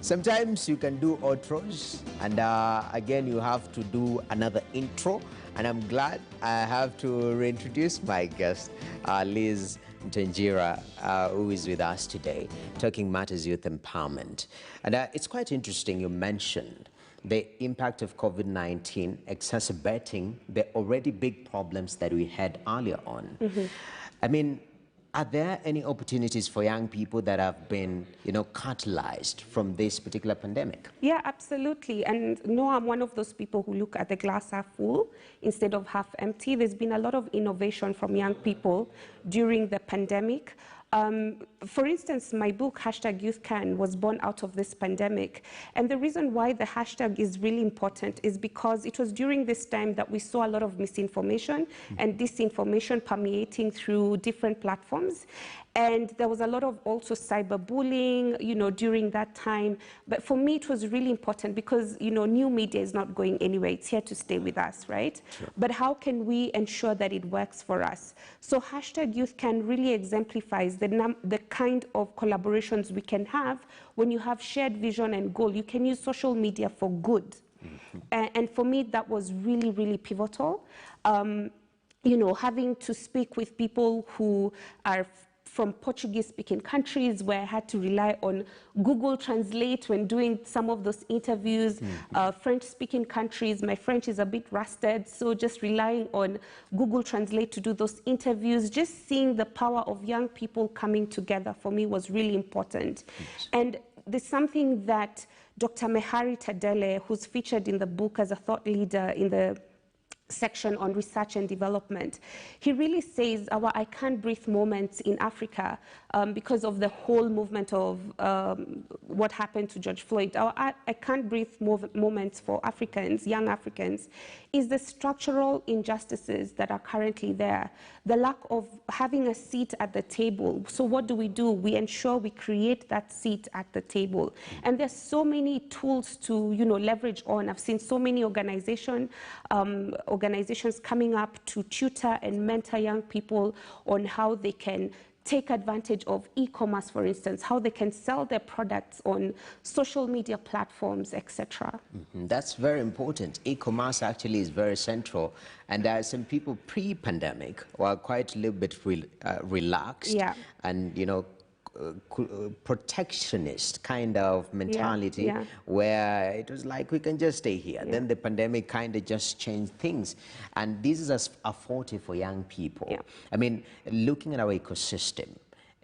Sometimes you can do outros, and again you have to do another intro. And I'm glad I have to reintroduce my guest, Liz Ntenjira, who is with us today, talking matters youth empowerment. And it's quite interesting you mentioned the impact of COVID-19 exacerbating the already big problems that we had earlier on. I mean, are there any opportunities for young people that have been, catalyzed from this particular pandemic? Yeah, absolutely. And no, I'm one of those people who look at the glass half full instead of half empty. There's been a lot of innovation from young people during the pandemic. For instance, my book, #YouthCan, was born out of this pandemic. And the reason why the hashtag is really important is because it was during this time that we saw a lot of misinformation and disinformation permeating through different platforms. And there was a lot of also cyberbullying, during that time. But for me, it was really important because, new media is not going anywhere. It's here to stay with us, right? Sure. But how can we ensure that it works for us? So #YouthCan really exemplifies the kind of collaborations we can have when you have shared vision and goal. You can use social media for good. And for me, that was really, really pivotal. Having to speak with people who are from Portuguese-speaking countries where I had to rely on Google Translate when doing some of those interviews. French-speaking countries, my French is a bit rusted, so just relying on Google Translate to do those interviews, just seeing the power of young people coming together for me was really important. Yes. And there's something that Dr. Mehari Tadele, who's featured in the book as a thought leader in the section on research and development, he really says our I can't breathe moments in Africa because of the whole movement of what happened to George Floyd. Our I can't breathe moments for Africans, young Africans, is the structural injustices that are currently there, the lack of having a seat at the table. So what do? We ensure we create that seat at the table. And there's so many tools to leverage on. I've seen so many organizations coming up to tutor and mentor young people on how they can take advantage of e-commerce, for instance, how they can sell their products on social media platforms, etc. That's very important. E-commerce actually is very central. And there are some people pre-pandemic were quite a little bit relaxed and, protectionist kind of mentality where it was like, we can just stay here. Then the pandemic kind of just changed things. And this is a forte for young people. I mean, looking at our ecosystem,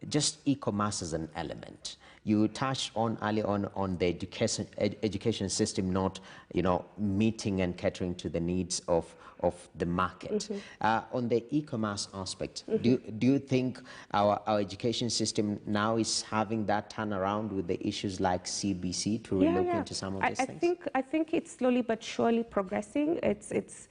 just e-commerce is an element. You touched on early on the education system not, meeting and catering to the needs of the market. On the e-commerce aspect, do you think our education system now is having that turnaround with the issues like CBC to look into some of these things? I think it's slowly but surely progressing. It's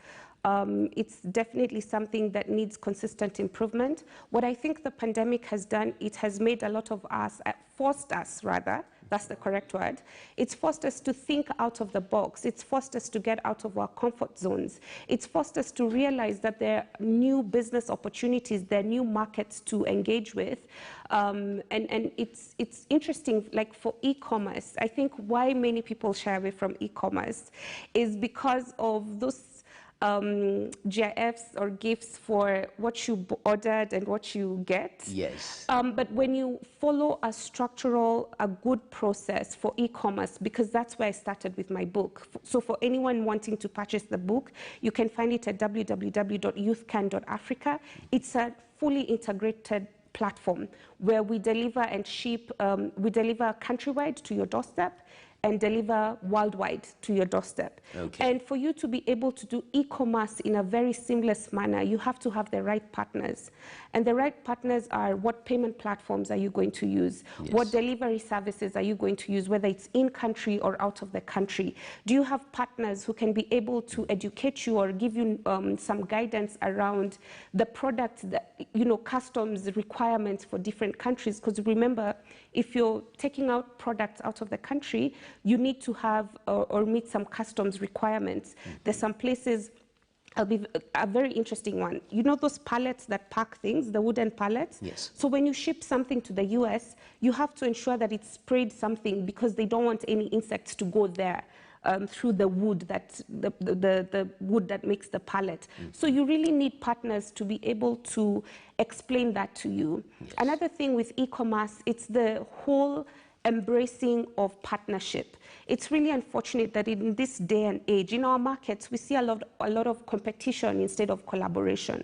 definitely something that needs consistent improvement. What I think the pandemic has done, it has made a lot of us, forced us rather, that's the correct word. It's forced us to think out of the box. It's forced us to get out of our comfort zones. It's forced us to realize that there are new business opportunities, there are new markets to engage with. And it's interesting, like for e-commerce, I think why many people shy away from e-commerce is because of those GIFs or gifts for what you ordered and what you get. Yes. But when you follow a good process for e-commerce, because that's where I started with my book. So for anyone wanting to purchase the book, you can find it at www.youthcan.africa. It's a fully integrated platform where we deliver and ship, we deliver countrywide to your doorstep and deliver worldwide to your doorstep. And for you to be able to do e-commerce in a very seamless manner, you have to have the right partners. And the right partners are, what payment platforms are you going to use? What delivery services are you going to use, whether it's in country or out of the country? Do you have partners who can be able to educate you or give you some guidance around the product, customs requirements for different countries? Because remember, if you're taking out products out of the country, you need to have or meet some customs requirements. There's some places a very interesting one. You know those pallets that pack things, the wooden pallets? Yes. So when you ship something to the US, you have to ensure that it's sprayed something because they don't want any insects to go there through the wood, the wood that makes the pallet. So you really need partners to be able to explain that to you. Yes. Another thing with e-commerce, it's the whole embracing of partnership. It's really unfortunate that in this day and age, in our markets, we see a lot of competition instead of collaboration.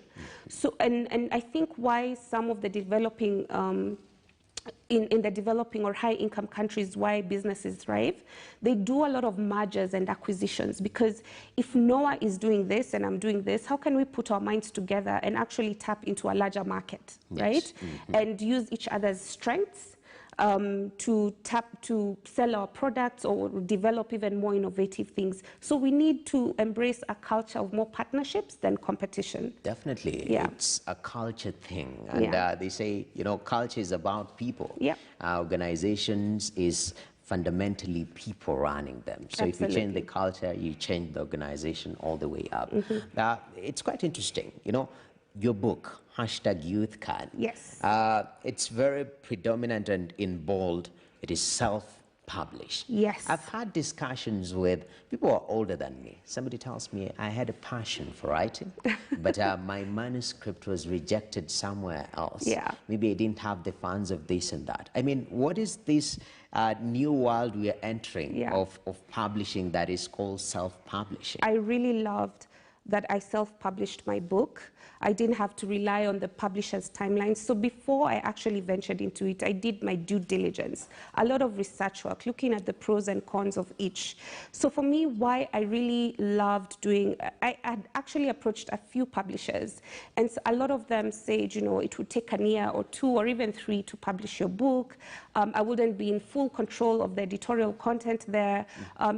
So, and I think why some of the developing, in the developing or high-income countries, why businesses thrive, they do a lot of mergers and acquisitions, because if Noah is doing this and I'm doing this, how can we put our minds together and actually tap into a larger market, right? And use each other's strengths to sell our products or develop even more innovative things. So we need to embrace a culture of more partnerships than competition. Definitely. Yeah. It's a culture thing. And they say, you know, culture is about people. Yeah. Organizations is fundamentally people running them. So if you change the culture, you change the organization all the way up. It's quite interesting, you know, your book, #YouthCard. Yes. It's very predominant and in bold. It is self-published. Yes. I've had discussions with people who are older than me. Somebody tells me I had a passion for writing, but my manuscript was rejected somewhere else. Yeah. Maybe I didn't have the funds of this and that. I mean, what is this new world we are entering of publishing that is called self-publishing? I really loved that I self-published my book. I didn't have to rely on the publisher's timeline. So before I actually ventured into it, I did my due diligence, a lot of research work, looking at the pros and cons of each. So for me, why I really loved doing, I had actually approached a few publishers, and so a lot of them said, you know, it would take a year or 2 or even 3 to publish your book. I wouldn't be in full control of the editorial content there.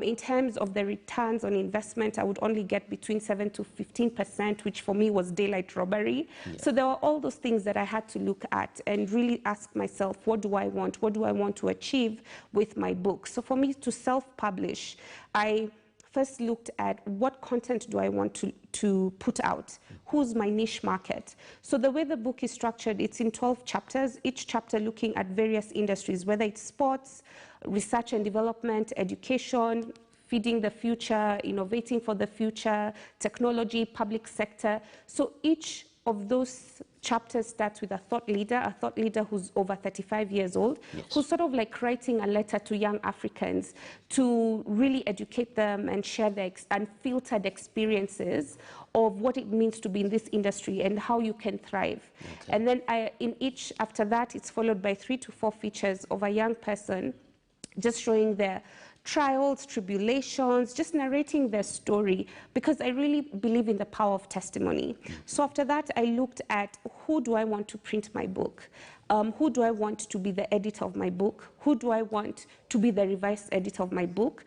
In terms of the returns on investment, I would only get between 7 to 15%, which for me was daylight robbery. So there were all those things that I had to look at and really ask myself, what do I want? What do I want to achieve with my book? So for me to self-publish, I first looked at what content do I want to put out? Who's my niche market? So the way the book is structured, it's in 12 chapters, each chapter looking at various industries, whether it's sports, research and development, education, feeding the future, innovating for the future, technology, public sector. So each of those chapters starts with a thought leader who's over 35 years old, who's sort of like writing a letter to young Africans to really educate them and share their unfiltered experiences of what it means to be in this industry and how you can thrive. And then after that, it's followed by 3 to 4 features of a young person just showing their trials, tribulations, just narrating their story, because I really believe in the power of testimony. So after that, I looked at who do I want to print my book? Who do I want to be the editor of my book? Who do I want to be the revised editor of my book?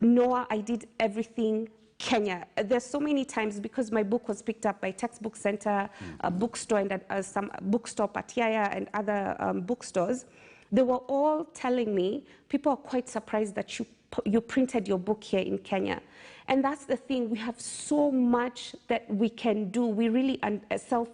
Noah, I did everything Kenya. There's so many times, because my book was picked up by Textbook Center, a bookstore, and some bookstore, Patiaya, and other bookstores. They were all telling me, people are quite surprised that you printed your book here in Kenya. And that's the thing, we have so much that we can do. We really sell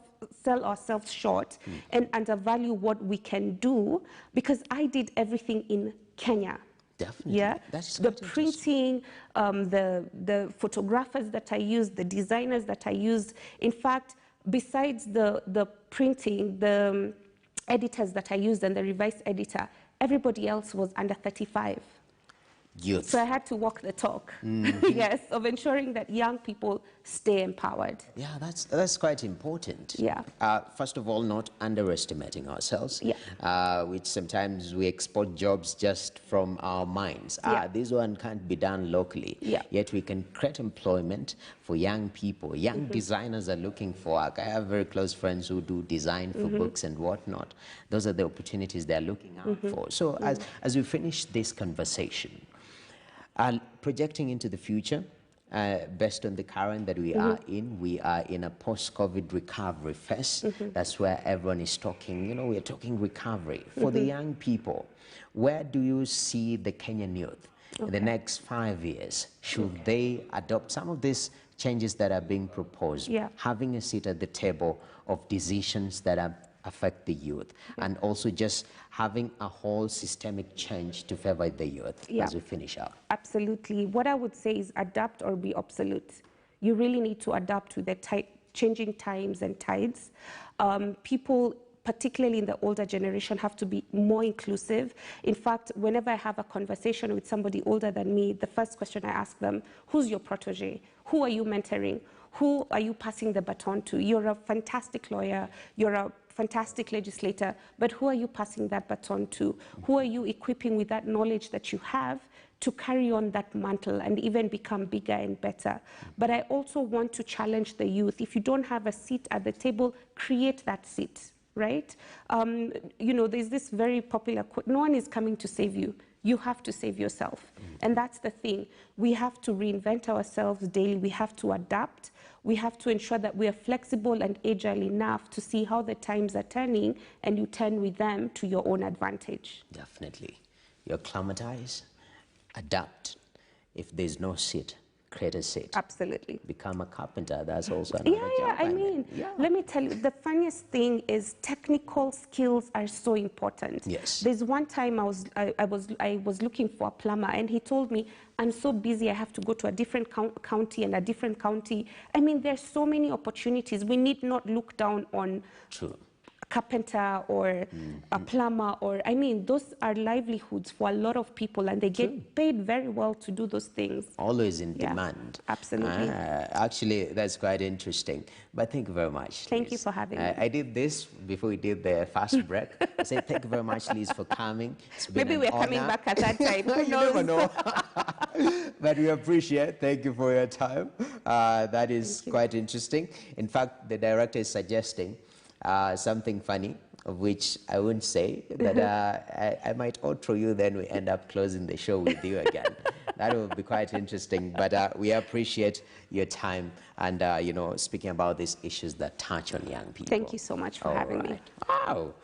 ourselves short and undervalue what we can do, because I did everything in Kenya. Definitely. Yeah, the printing, the photographers that I used, the designers that I used. In fact, besides the printing, the editors that I used and the revised editor, everybody else was under 35. Youth. So I had to walk the talk, yes, of ensuring that young people stay empowered. Yeah, that's quite important. Yeah. First of all, not underestimating ourselves. Yeah. Which sometimes we export jobs just from our minds. This one can't be done locally. Yeah. Yet we can create employment for young people. Young designers are looking for work. I have very close friends who do design for books and whatnot. Those are the opportunities they're looking out for. So as we finish this conversation, projecting into the future, based on the current that we are in a post-COVID recovery phase. That's where everyone is talking, you know, we're talking recovery. For the young people, where do you see the Kenyan youth in the next 5 years? Should they adopt some of these changes that are being proposed, having a seat at the table of decisions that affect the youth, and also just having a whole systemic change to favor the youth as we finish up. Absolutely. What I would say is adapt or be obsolete. You really need to adapt to the changing times and tides. People, particularly in the older generation, have to be more inclusive. In fact, whenever I have a conversation with somebody older than me, the first question I ask them, who's your protege? Who are you mentoring? Who are you passing the baton to? You're a fantastic lawyer, you're a fantastic legislator, but who are you passing that baton to? Who are you equipping with that knowledge that you have to carry on that mantle and even become bigger and better? But I also want to challenge the youth. If you don't have a seat at the table, create that seat, right? You know, there's this very popular quote, no one is coming to save you. You have to save yourself. And that's the thing. We have to reinvent ourselves daily. We have to adapt. We have to ensure that we are flexible and agile enough to see how the times are turning, and you turn with them to your own advantage. Definitely. You acclimatize, adapt. If there's no seat, create a seat. Absolutely. Become a carpenter. That's also another job. I mean, let me tell you, the funniest thing is technical skills are so important. Yes. There's one time I was looking for a plumber, and he told me, I'm so busy, I have to go to a different county and a different county. I mean, there's so many opportunities. We need not look down on a carpenter or a plumber, or, I mean, those are livelihoods for a lot of people, and they get paid very well to do those things. Always in demand. Absolutely. Actually, that's quite interesting. But thank you very much, Liz. Thank you for having me. I did this before we did the fast break. I said thank you very much, Liz, for coming. It's been Maybe we're coming back at that time. Who knows? You never know. But we appreciate. Thank you for your time. That is quite interesting. In fact, the director is suggesting something funny, of which I wouldn't say, but I might outro you, then we end up closing the show with you again. That will be quite interesting, but we appreciate your time and, you know, speaking about these issues that touch on young people. Thank you so much for having me. Wow.